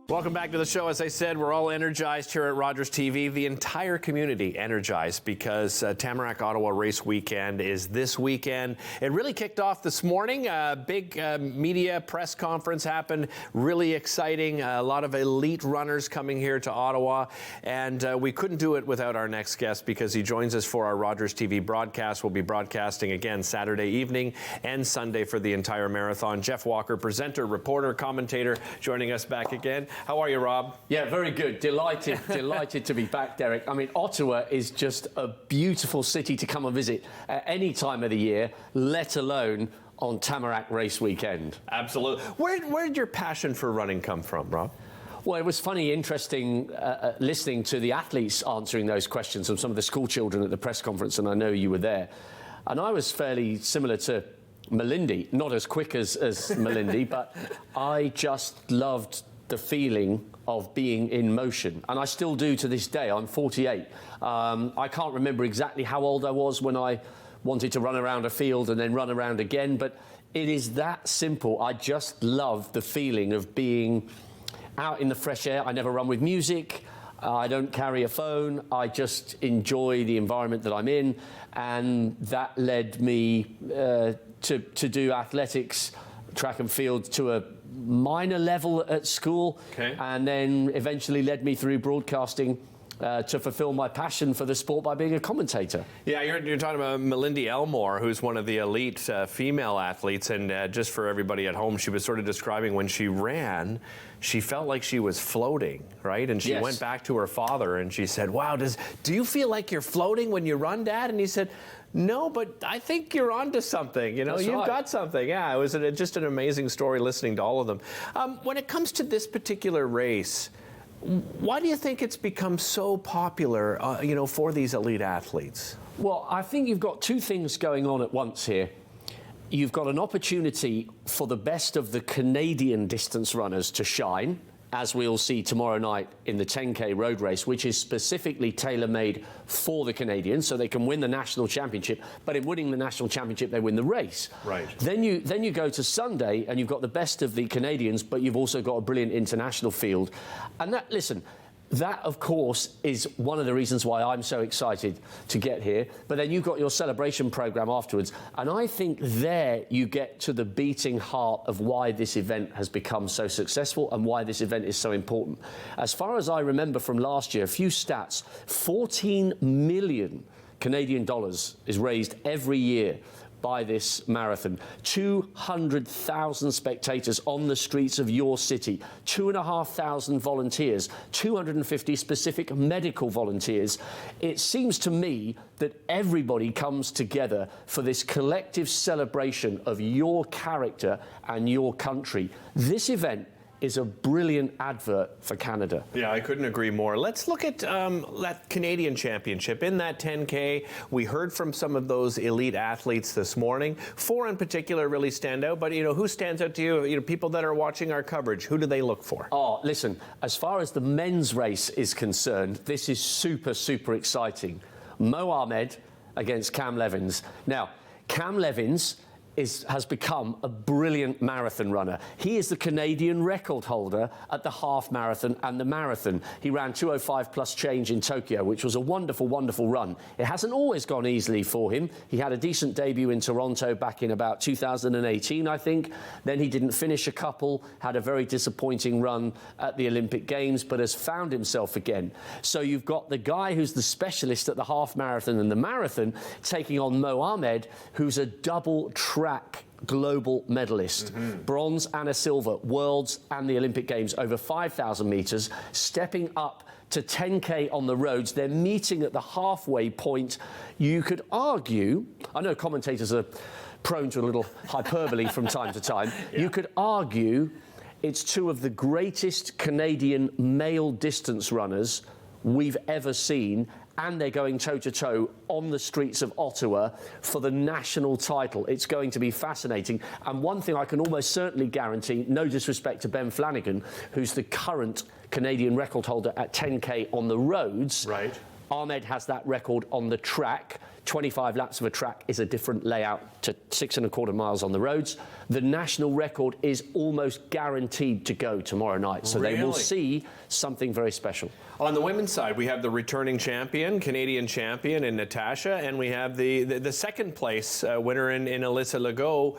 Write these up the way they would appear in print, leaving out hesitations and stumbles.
Welcome back to the show. As I said, we're all energized here at Rogers TV. The entire community energized because Tamarack Ottawa Race Weekend is this weekend. It really kicked off this morning. A big media press conference happened. Really exciting. A lot of elite runners coming here to Ottawa. And we couldn't do it without our next guest because he joins us for our Rogers TV broadcast. We'll be broadcasting again Saturday evening and Sunday for the entire marathon. Jeff Walker, presenter, reporter, commentator, joining us back again. How are you, Rob? Yeah, very good. Delighted to be back, Derek. I mean, Ottawa is just a beautiful city to come and visit at any time of the year, let alone on Tamarack Race Weekend. Absolutely. Where did your passion for running come from, Rob? Well, it was funny, interesting listening to the athletes answering those questions from some of the school children at the press conference, and I know you were there. And I was fairly similar to Melindy, not as quick as Melindy, but I just loved the feeling of being in motion, and I still do to this day. I'm 48. I can't remember exactly how old I was when I wanted to run around a field and then run around again, but it is that simple. I just love the feeling of being out in the fresh air. I never run with music. I don't carry a phone. I just enjoy the environment that I'm in, and that led me to do athletics, track and field to a minor level at school, and then eventually led me through broadcasting to fulfill my passion for the sport by being a commentator. Yeah, you're talking about Melindy Elmore, who's one of the elite female athletes, and just for everybody at home, she was sort of describing when she ran, she felt like she was floating, right? And she went back to her father and she said, wow, do you feel like you're floating when you run, Dad? And he said, no, but I think you're onto something. You know, you've got something. Yeah, it was just an amazing story listening to all of them. When it comes to this particular race, why do you think it's become so popular, for these elite athletes? Well, I think you've got two things going on at once here. You've got an opportunity for the best of the Canadian distance runners to shine, as we'll see tomorrow night in the 10K road race, which is specifically tailor-made for the Canadians, so they can win the national championship. But in winning the national championship, they win the race. Right. Then you go to Sunday, and you've got the best of the Canadians, but you've also got a brilliant international field. And that, of course, is one of the reasons why I'm so excited to get here. But then you've got your celebration program afterwards. And I think there you get to the beating heart of why this event has become so successful and why this event is so important. As far as I remember from last year, a few stats, 14 million Canadian dollars is raised every year by this marathon. 200,000 spectators on the streets of your city, 2,500 volunteers, 250 specific medical volunteers. It seems to me that everybody comes together for this collective celebration of your character and your country. This event is a brilliant advert for Canada. Yeah, I couldn't agree more. Let's look at that Canadian championship. In that 10K, we heard from some of those elite athletes this morning. 4 in particular really stand out, but who stands out to you? People that are watching our coverage, who do they look for? Oh, listen, as far as the men's race is concerned, this is super, super exciting. Mo Ahmed against Cam Levins. Now, Cam Levins has become a brilliant marathon runner. He is the Canadian record holder at the half marathon and the marathon. He ran 2:05 plus change in Tokyo, which was a wonderful, wonderful run. It hasn't always gone easily for him. He had a decent debut in Toronto back in about 2018, I think. Then he didn't finish a couple, had a very disappointing run at the Olympic Games, but has found himself again. So you've got the guy who's the specialist at the half marathon and the marathon taking on Mo Ahmed, who's a double track global medalist, bronze and a silver, Worlds and the Olympic Games, over 5,000 meters, stepping up to 10K on the roads. They're meeting at the halfway point. You could argue, I know commentators are prone to a little hyperbole from time to time, you could argue it's two of the greatest Canadian male distance runners we've ever seen, and they're going toe-to-toe on the streets of Ottawa for the national title. It's going to be fascinating. And one thing I can almost certainly guarantee, no disrespect to Ben Flanagan, who's the current Canadian record holder at 10K on the roads. Right. Ahmed has that record on the track. 25 laps of a track is a different layout to 6.25 miles on the roads. The national record is almost guaranteed to go tomorrow night, so they will see something very special. On the women's side, we have the returning champion, Canadian champion in Natasha, and we have the second place winner in Alyssa Legault.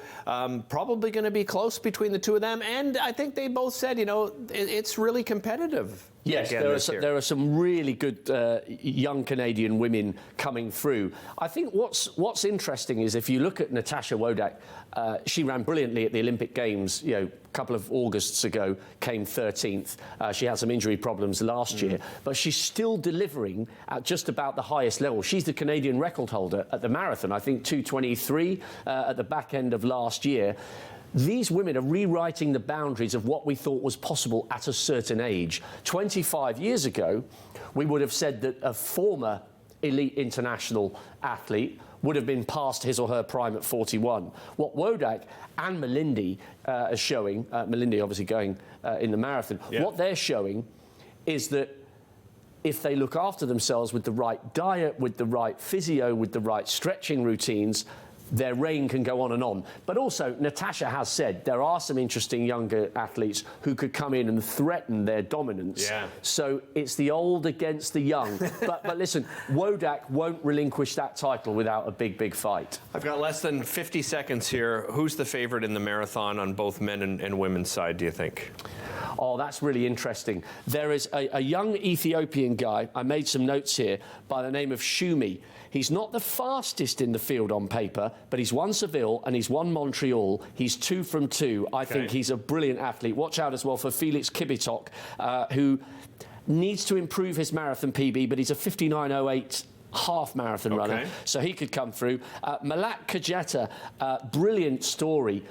Probably going to be close between the two of them, and I think they both said, you know, it's really competitive. Yes, there are some really good young Canadian women coming through. I think what's interesting is if you look at Natasha Wodak, she ran brilliantly at the Olympic Games, you know, a couple of Augusts ago, came 13th. She had some injury problems last year, but she's still delivering at just about the highest level. She's the Canadian record holder at the marathon, I think 2:23 at the back end of last year. These women are rewriting the boundaries of what we thought was possible at a certain age. 25 years ago, we would have said that a former elite international athlete would have been past his or her prime at 41. What Wodak and Malindi are showing, Malindi obviously going in the marathon, what they're showing is that if they look after themselves with the right diet, with the right physio, with the right stretching routines, their reign can go on and on. But also, Natasha has said there are some interesting younger athletes who could come in and threaten their dominance. Yeah. So it's the old against the young. but listen, Wodak won't relinquish that title without a big fight. I've got less than 50 seconds here. Who's the favorite in the marathon on both men and women's side, do you think? Oh, that's really interesting. There is a young Ethiopian guy, I made some notes here, by the name of Shumi. He's not the fastest in the field on paper, but he's won Seville and he's won Montreal. He's 2 from 2. I think he's a brilliant athlete. Watch out as well for Felix Kibitok, who needs to improve his marathon PB, but he's a 59.08 half marathon runner, so he could come through. Malak Kajeta, brilliant story.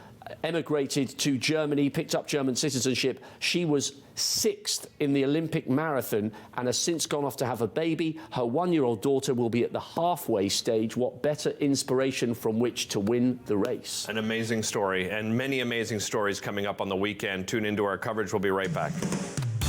Emigrated to Germany, picked up German citizenship. She was 6th in the Olympic marathon and has since gone off to have a baby. Her 1-year-old daughter will be at the halfway stage. What better inspiration from which to win the race? An amazing story, and many amazing stories coming up on the weekend. Tune into our coverage. We'll be right back.